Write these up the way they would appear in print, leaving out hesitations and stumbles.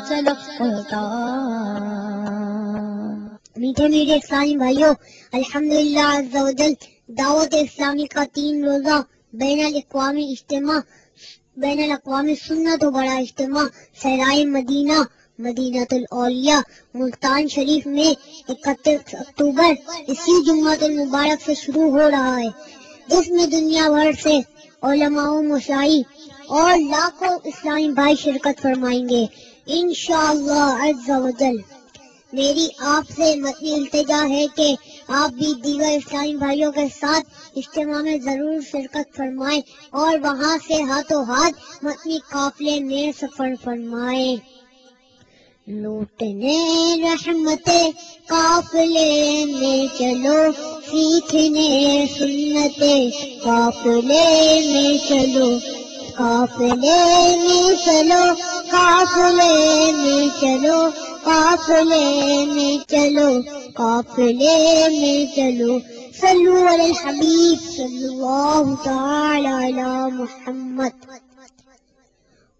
چلو ملتان۔ میٹھے میٹھے اسلامی بھائیوں، الحمدللہ عز و جل دعوت اسلامی کا 3 روزہ بین الاقوامی اجتماع، بین الاقوامی سنت و بڑا اجتماع صحرائے مدینہ مدینہ الاولیاء ملتان شریف میں 31 اکتوبر اسی جمعۃ المبارک سے شروع ہو رہا ہے، جس میں دنیا بھر سے علماء و مشائی اور لاکھوں اسلامی بھائی شرکت فرمائیں گے انشاءاللہ عز و جل۔ میری آپ سے مدنی التجا ہے کہ آپ بھی دیگر اسلامی بھائیوں کے ساتھ اجتماع میں ضرور شرکت فرمائیں اور وہاں سے ہاتھوں ہاتھ مدنی قافلے میں سفر فرمائیں۔ لوٹنے رحمت قافلے میں چلو، سیکھنے سنت قافلے میں چلو، قافلے میں چلو، قافلے میں چلو، قافلے میں چلو، قافلے میں چلو۔ صلو علی الحبیب صلی اللہ تعالی علی محمد۔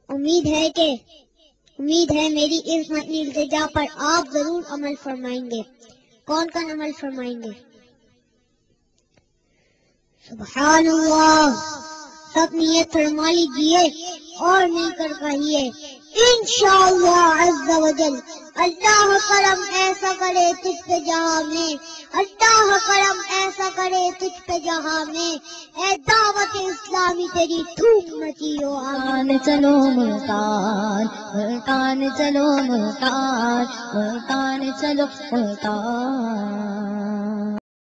امید ہے میری اس مدنی التجا پر آپ ضرور عمل فرمائیں گے۔ کون عمل فرمائیں گے؟ سبحان اللہ، سب نیت فرما لیجیے اور مل کر کہیے انشاءاللہ عز و جل۔ اللہ کرم ایسا کرے تجھ پہ جہاں میں، اللہ کرم ایسا کرے تجھ پہ جہاں میں، اے دعوت اسلامی تیری دھوم مچی ہو ملتان چلو ملتان، ملتان چلو ملتان، ملتان چلو ملتان۔